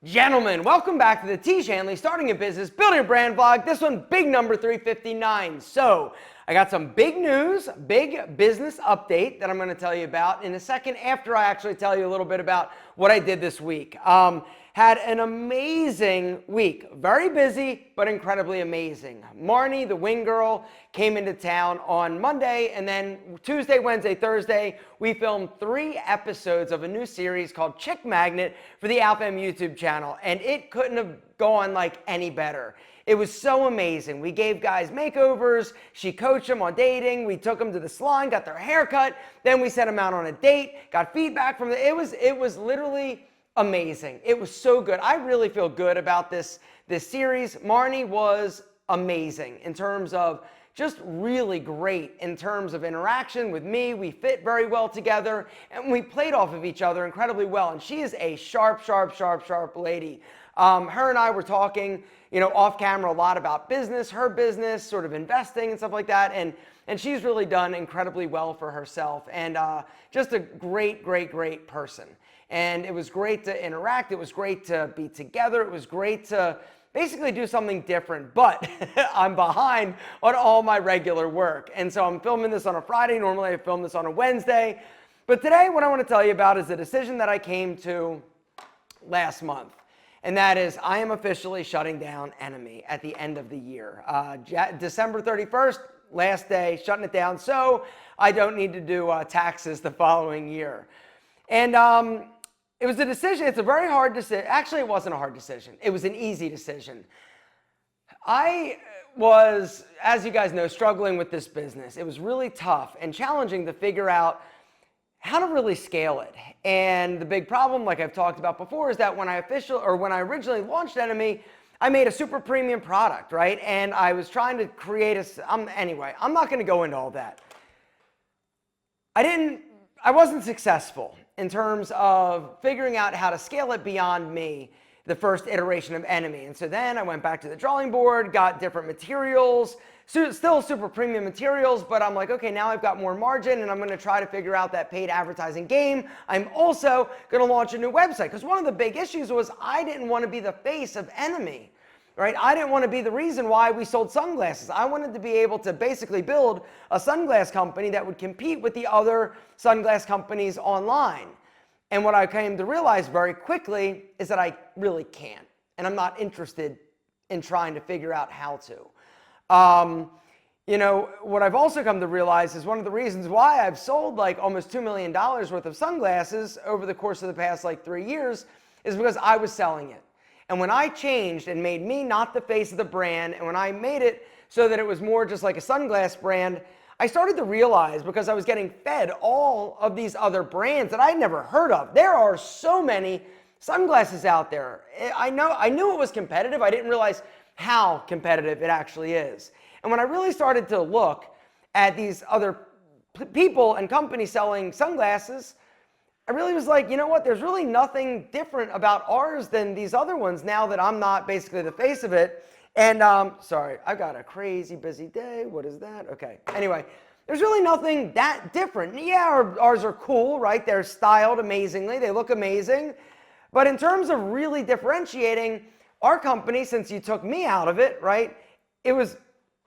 Gentlemen, welcome back to the Tiege Hanley Starting a Business, Building a Brand vlog. This one, big number 359. So, I got some big news, big business update that I'm going to tell you about in a second after I actually tell you a little bit about what I did this week. Had an amazing week. Very busy, but incredibly amazing. Marnie, the wing girl, came into town on Monday, and then Tuesday, Wednesday, Thursday, we filmed 3 episodes of a new series called Chick Magnet for the Alpha M YouTube channel, and it couldn't have gone like any better. It was so amazing. We gave guys makeovers, she coached them on dating, we took them to the salon, got their hair cut, then we sent them out on a date, got feedback from it was literally amazing. It was so good. I really feel good about this series. Marnie was amazing in terms of just really great in terms of interaction with me. We fit very well together and we played off of each other incredibly well. And she is a sharp lady. Her and I were talking, off camera a lot about business, her business, sort of investing and stuff like that. And she's really done incredibly well for herself and just a great person. And it was great to interact. It was great to be together. It was great to basically do something different, but I'm behind on all my regular work. And so I'm filming this on a Friday. Normally I film this on a Wednesday. But today what I want to tell you about is a decision that I came to last month. And that is I am officially shutting down Enemy at the end of the year. December 31st, last day, shutting it down so I don't need to do taxes the following year. And it was a decision. It's a very hard decision. Actually, it wasn't a hard decision. It was an easy decision. I was, as you guys know, struggling with this business. It was really tough and challenging to figure out how to really scale it. And the big problem, like I've talked about before, is that when I originally launched Enemy, I made a super premium product, right? And I was trying to create anyway, I'm not going to go into all that. I wasn't successful in terms of figuring out how to scale it beyond me, the first iteration of Enemy. And so then I went back to the drawing board, got different materials, still super premium materials, but I'm like, okay, now I've got more margin and I'm going to try to figure out that paid advertising game. I'm also going to launch a new website because one of the big issues was I didn't want to be the face of Enemy. Right? I didn't want to be the reason why we sold sunglasses. I wanted to be able to basically build a sunglass company that would compete with the other sunglass companies online. And what I came to realize very quickly is that I really can't. And I'm not interested in trying to figure out how to. What I've also come to realize is one of the reasons why I've sold like almost $2 million worth of sunglasses over the course of the past 3 years is because I was selling it. And when I changed and made me not the face of the brand, and when I made it so that it was more just like a sunglass brand, I started to realize, because I was getting fed all of these other brands that I'd never heard of. There are so many sunglasses out there. I knew it was competitive. I didn't realize how competitive it actually is. And when I really started to look at these other people and companies selling sunglasses, I really was like, you know what, there's really nothing different about ours than these other ones now that I'm not basically the face of it. And sorry, I've got a crazy busy day. What is that? Okay. Anyway, there's really nothing that different. Yeah, ours are cool, right? They're styled amazingly. They look amazing. But in terms of really differentiating our company, since you took me out of it, right,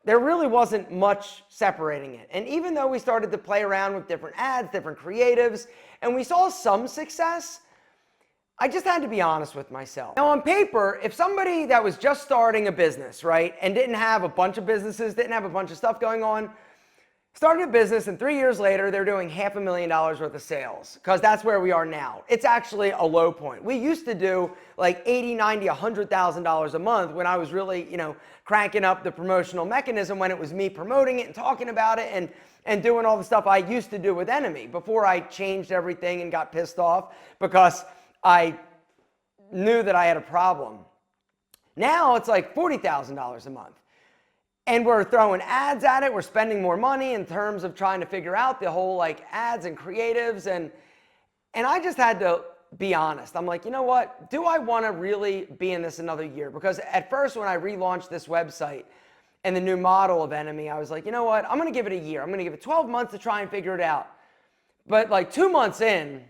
there really wasn't much separating it. And even though we started to play around with different ads, different creatives, and we saw some success, I just had to be honest with myself. Now on paper, if somebody that was just starting a business, right, and didn't have a bunch of businesses, didn't have a bunch of stuff going on, started a business and 3 years later, they're doing $500,000 worth of sales because that's where we are now. It's actually a low point. We used to do like $80,000, $90,000, $100,000 a month when I was really, cranking up the promotional mechanism, when it was me promoting it and talking about it and doing all the stuff I used to do with Enemy before I changed everything and got pissed off because I knew that I had a problem. Now it's like $40,000 a month. And we're throwing ads at it. We're spending more money in terms of trying to figure out the whole ads and creatives. And I just had to be honest. I'm like, you know what? Do I want to really be in this another year? Because at first when I relaunched this website and the new model of Enemy, I was like, you know what? I'm going to give it a year. I'm going to give it 12 months to try and figure it out. But 2 months in,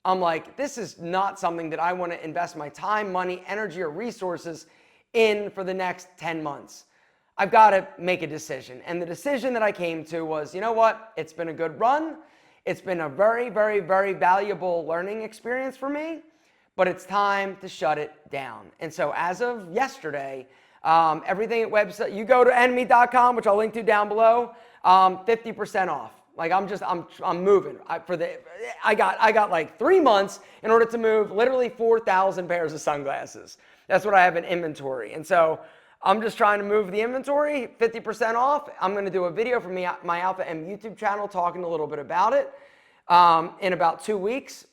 I'm like, this is not something that I want to invest my time, money, energy, or resources in for the next 10 months. I've got to make a decision. And the decision that I came to was, you know what? It's been a good run. It's been a very, very, very valuable learning experience for me, but it's time to shut it down. And so as of yesterday, everything at website, you go to enemy.com, which I'll link to down below, 50% off. Like I'm moving. I got like 3 months in order to move literally 4,000 pairs of sunglasses. That's what I have in inventory. And so I'm just trying to move the inventory, 50% off. I'm going to do a video from my Alpha M YouTube channel talking a little bit about it in about 2 weeks.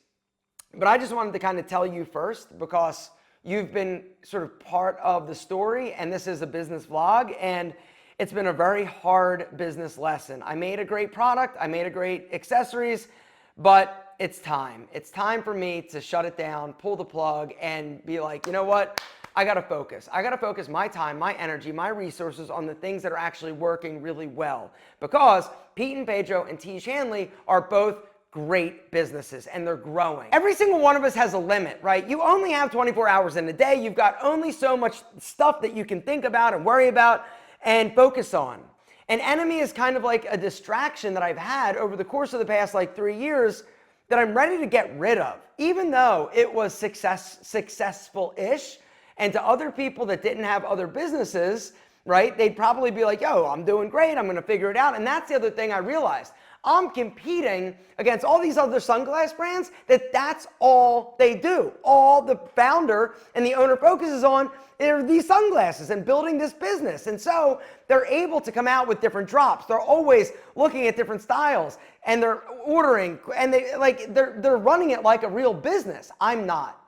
But I just wanted to kind of tell you first because you've been sort of part of the story, and this is a business vlog, and it's been a very hard business lesson. I made a great product, I made a great accessories, but it's time. It's time for me to shut it down, pull the plug, and be like, you know what? I gotta focus. I gotta focus my time, my energy, my resources on the things that are actually working really well. Because Pete and Pedro and Tiege Hanley are both great businesses and they're growing. Every single one of us has a limit, right? You only have 24 hours in a day. You've got only so much stuff that you can think about and worry about and focus on. An enemy is kind of like a distraction that I've had over the course of the past like 3 years that I'm ready to get rid of, even though it was successful-ish. And to other people that didn't have other businesses, right, they'd probably be like, yo, I'm doing great, I'm gonna figure it out. And that's the other thing I realized. I'm competing against all these other sunglass brands that's all they do. All the founder and the owner focuses on are these sunglasses and building this business. And so they're able to come out with different drops. They're always looking at different styles and they're ordering and they're running it like a real business. I'm not.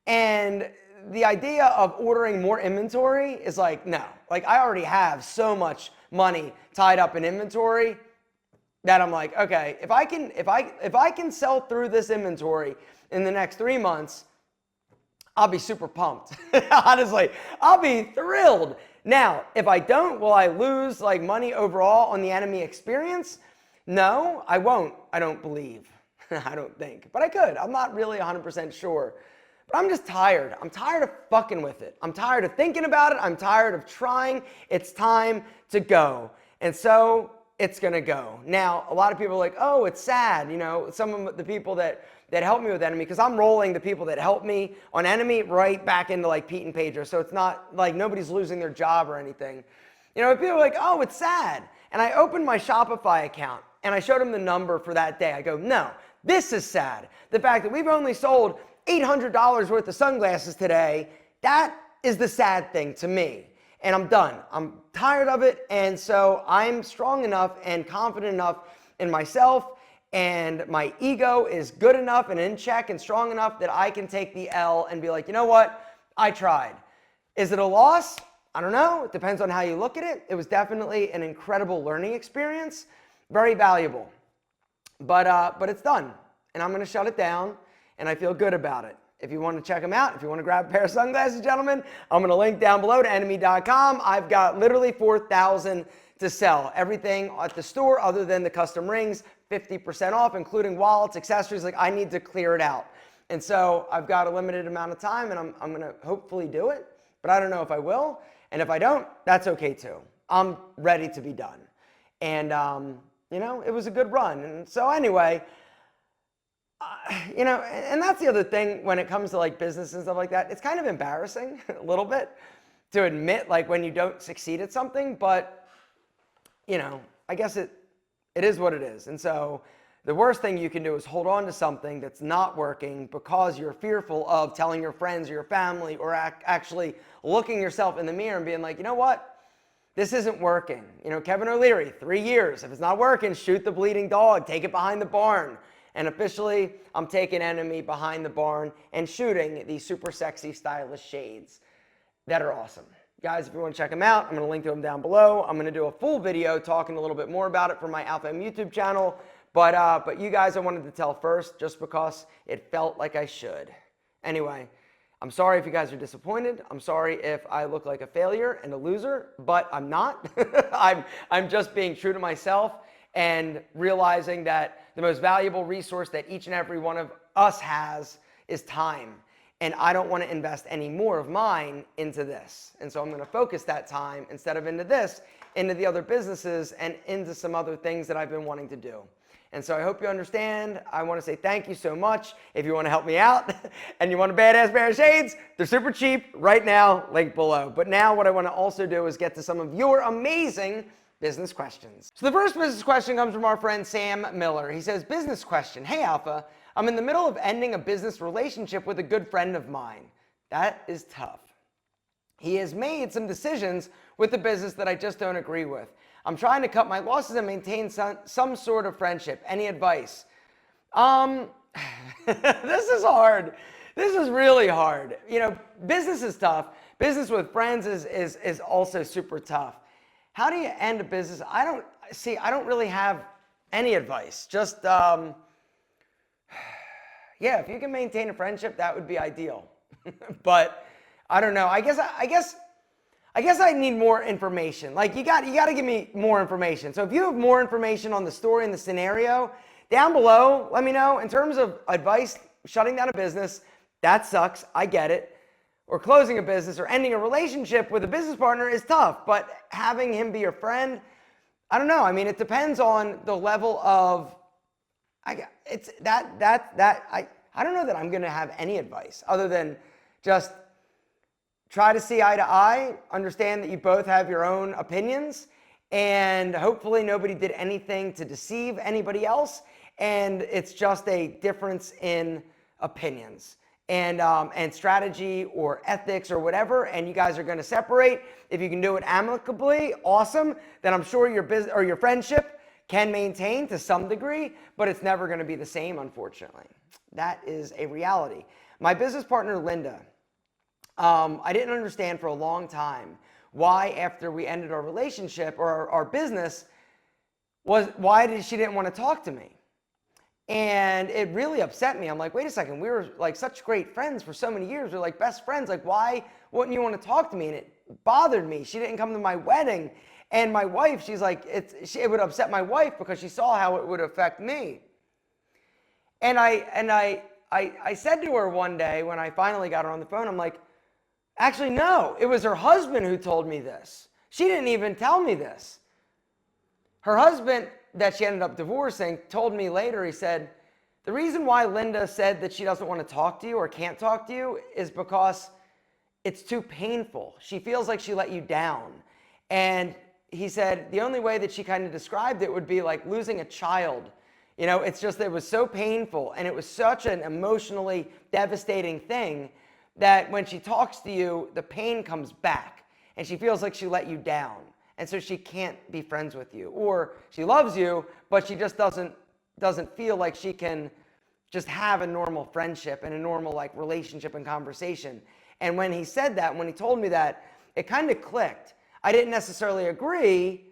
And the idea of ordering more inventory is like, no, like I already have so much money tied up in inventory that I'm like, okay, if I can sell through this inventory in the next 3 months, I'll be super pumped. Honestly, I'll be thrilled. Now, if I don't, will I lose like money overall on the enemy experience? No, I won't. I don't believe. I don't think, but I could. I'm not really 100% sure. But I'm just tired. I'm tired of fucking with it. I'm tired of thinking about it. I'm tired of trying. It's time to go. And so it's going to go. Now, a lot of people are like, oh, it's sad. You know, some of the people that helped me with Enemy, because I'm rolling the people that helped me on Enemy right back into like Pete and Pedro. So it's not like nobody's losing their job or anything. You know, people are like, oh, it's sad. And I opened my Shopify account and I showed them the number for that day. I go, no, this is sad. The fact that we've only sold $800 worth of sunglasses today, that is the sad thing to me. And I'm done. I'm tired of it. And so I'm strong enough and confident enough in myself, and my ego is good enough and in check and strong enough that I can take the L and be like, you know what? I tried. Is it a loss? I don't know. It depends on how you look at it. It was definitely an incredible learning experience. Very valuable. But it's done. And I'm going to shut it down. And I feel good about it. If you want to check them out, if you want to grab a pair of sunglasses, gentlemen, I'm going to link down below to enemy.com. I've got literally 4,000 to sell. Everything at the store other than the custom rings, 50% off, including wallets, accessories. Like, I need to clear it out. And so I've got a limited amount of time, and I'm going to hopefully do it. But I don't know if I will. And if I don't, that's okay too. I'm ready to be done. And, you know, it was a good run. And so anyway, you know, and that's the other thing when it comes to like business and stuff like that. It's kind of embarrassing a little bit to admit like when you don't succeed at something, but you know, I guess it is what it is. And so the worst thing you can do is hold on to something that's not working because you're fearful of telling your friends or your family or actually looking yourself in the mirror and being like, you know what? This isn't working. You know, Kevin O'Leary, 3 years. If it's not working, shoot the bleeding dog, take it behind the barn. And officially, I'm taking Enemy behind the barn and shooting these super sexy, stylish shades that are awesome. Guys, if you want to check them out, I'm going to link to them down below. I'm going to do a full video talking a little bit more about it for my Alpha M YouTube channel. But you guys I wanted to tell first just because it felt like I should. Anyway, I'm sorry if you guys are disappointed. I'm sorry if I look like a failure and a loser, but I'm not. I'm just being true to myself and realizing that the most valuable resource that each and every one of us has is time. And I don't want to invest any more of mine into this. And so I'm going to focus that time instead of into this, into the other businesses and into some other things that I've been wanting to do. And so I hope you understand. I want to say thank you so much. If you want to help me out and you want a badass pair of shades, they're super cheap right now, link below. But now what I want to also do is get to some of your amazing business questions. So the first business question comes from our friend Sam Miller. He says, business question. Hey Alpha, I'm in the middle of ending a business relationship with a good friend of mine. That is tough. He has made some decisions with the business that I just don't agree with. I'm trying to cut my losses and maintain some sort of friendship. Any advice? This is hard. This is really hard. You know, business is tough. Business with friends is also super tough. How do you end a business? I don't really have any advice. Just, yeah, if you can maintain a friendship, that would be ideal. But I don't know. I guess I need more information. Like you got to give me more information. So if you have more information on the story and the scenario, down below, let me know. In terms of advice, shutting down a business, that sucks. I get it. Or closing a business or ending a relationship with a business partner is tough. But having him be your friend, I don't know. I mean, it depends on the level of. I don't know that I'm going to have any advice other than just try to see eye to eye, understand that you both have your own opinions, and hopefully nobody did anything to deceive anybody else, and it's just a difference in opinions and strategy or ethics or whatever, and you guys are going to separate. If you can do it amicably, awesome. Then I'm sure your business or your friendship can maintain to some degree, but it's never going to be the same, unfortunately. That is a reality. My business partner, Linda, I didn't understand for a long time why, after we ended our relationship or our business, why she didn't want to talk to me. And it really upset me. I'm like, wait a second, we were like such great friends for so many years. We're like best friends. Like, why wouldn't you want to talk to me? And it bothered me. She didn't come to my wedding. And my wife, she's like, it would upset my wife because she saw how it would affect me. And I said to her one day when I finally got her on the phone, I'm like, actually, no, it was her husband who told me this. She didn't even tell me this. Her husband, that she ended up divorcing, told me later, he said, the reason why Linda said that she doesn't want to talk to you or can't talk to you is because it's too painful. She feels like she let you down. And he said the only way that she kind of described it would be like losing a child. You know, it's just, it was so painful and it was such an emotionally devastating thing that when she talks to you, the pain comes back and she feels like she let you down. And so she can't be friends with you, or she loves you, but she just doesn't feel like she can just have a normal friendship and a normal like relationship and conversation. And when he said that, when he told me that, it kind of clicked. I didn't necessarily agree,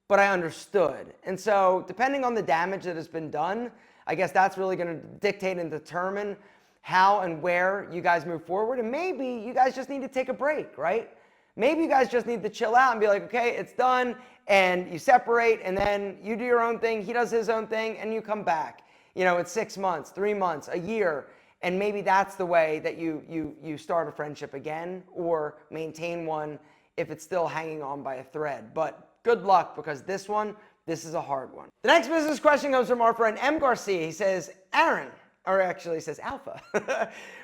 but I understood. And so depending on the damage that has been done, I guess that's really going to dictate and determine how and where you guys move forward. And maybe you guys just need to take a break, right? Maybe you guys just need to chill out and be like, okay, it's done, and you separate, and then you do your own thing, he does his own thing, and you come back. You know, it's 6 months, 3 months, a year, and maybe that's the way that you start a friendship again or maintain one if it's still hanging on by a thread. But good luck, because this is a hard one. The next business question comes from our friend M. Garcia. He says, Aaron, or actually he says Alpha.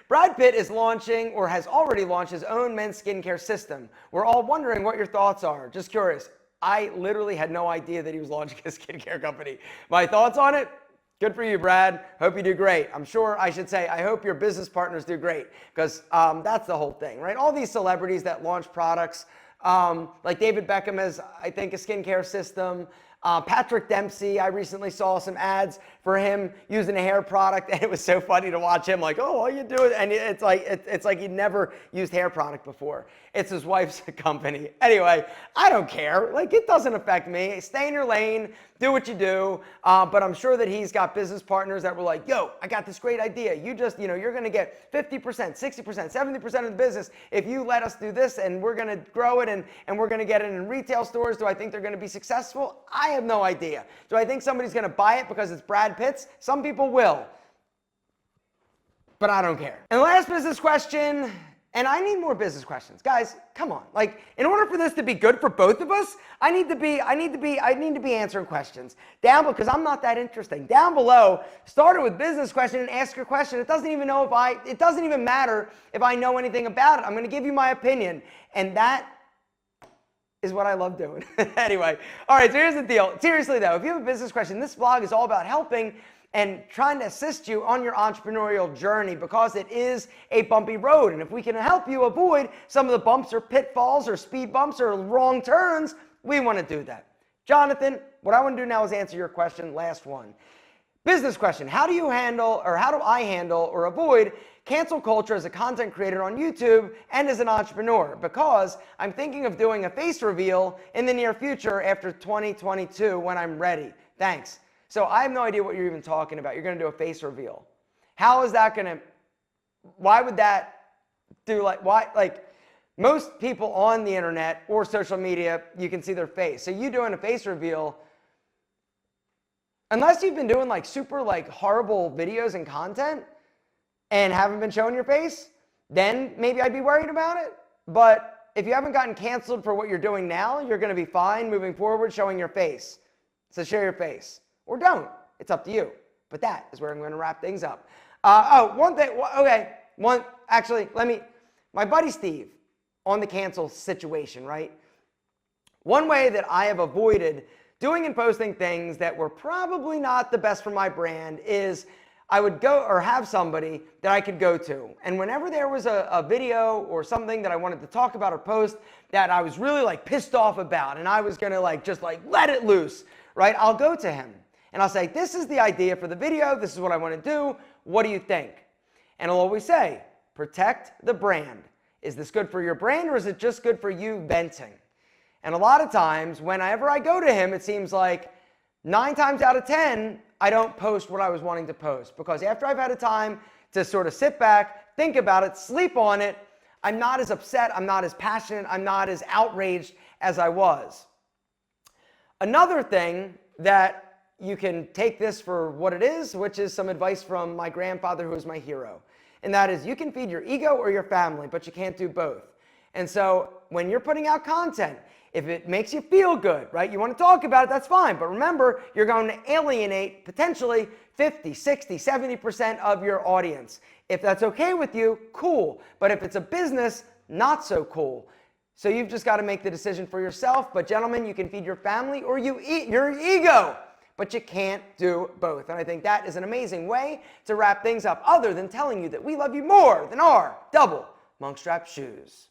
Brad Pitt is launching or has already launched his own men's skincare system. We're all wondering what your thoughts are. Just curious. I literally had no idea that he was launching a skincare company. My thoughts on it? Good for you, Brad. Hope you do great. I'm sure I should say, I hope your business partners do great, because that's the whole thing, right? All these celebrities that launch products, like David Beckham has, I think, a skincare system. Patrick Dempsey, I recently saw some ads for him using a hair product, and it was so funny to watch him like, oh, all you do is, and it's like he'd never used hair product before. It's his wife's company. Anyway, I don't care. Like, it doesn't affect me. Stay in your lane, do what you do. But I'm sure that he's got business partners that were like, yo, I got this great idea. You just, you're going to get 50%, 60%, 70% of the business if you let us do this, and we're going to grow it, and we're going to get it in retail stores. Do I think they're going to be successful? I have no idea. Do I think somebody's going to buy it because it's Brad Pitt's? Some people will. but I don't care. And the last business question, and I need more business questions. Guys, come on. Like, in order for this to be good for both of us, I need to be answering questions. Because I'm not that interesting. Down below, start it with business question and ask your question. It doesn't even matter if I know anything about it. I'm going to give you my opinion. And that is what I love doing. Anyway, all right, so here's the deal. Seriously though, if you have a business question, this vlog is all about helping and trying to assist you on your entrepreneurial journey, because it is a bumpy road. And if we can help you avoid some of the bumps or pitfalls or speed bumps or wrong turns, we want to do that. Jonathan, what I want to do now is answer your question, last one. Business question: how do I handle or avoid cancel culture as a content creator on YouTube and as an entrepreneur? Because I'm thinking of doing a face reveal in the near future after 2022 when I'm ready. Thanks. So I have no idea what you're even talking about. You're going to do a face reveal. How is that going to, why would that do, most people on the internet or social media, you can see their face. So you doing a face reveal, unless you've been doing super horrible videos and content and haven't been showing your face, then maybe I'd be worried about it. But if you haven't gotten canceled for what you're doing now, you're going to be fine moving forward showing your face. So share your face. Or don't. It's up to you. But that is where I'm going to wrap things up. One thing. Okay. My buddy Steve, on the cancel situation, right? One way that I have avoided doing and posting things that were probably not the best for my brand is I would go or have somebody that I could go to. And whenever there was a video or something that I wanted to talk about or post that I was really pissed off about and I was going to just let it loose, right? I'll go to him. And I'll say, this is the idea for the video. This is what I want to do. What do you think? And I'll always say, protect the brand. Is this good for your brand, or is it just good for you venting? And a lot of times, whenever I go to him, it seems like 9 times out of 10, I don't post what I was wanting to post. Because after I've had a time to sort of sit back, think about it, sleep on it, I'm not as upset, I'm not as passionate, I'm not as outraged as I was. Another thing that you can take this for what it is, which is some advice from my grandfather, who is my hero. And that is, you can feed your ego or your family, but you can't do both. And so when you're putting out content, if it makes you feel good, right? You want to talk about it, that's fine. But remember, you're going to alienate potentially 50, 60, 70% of your audience. If that's okay with you, cool. But if it's a business, not so cool. So you've just got to make the decision for yourself. But gentlemen, you can feed your family or you eat your ego. But you can't do both. And I think that is an amazing way to wrap things up, other than telling you that we love you more than our double monkstrap shoes.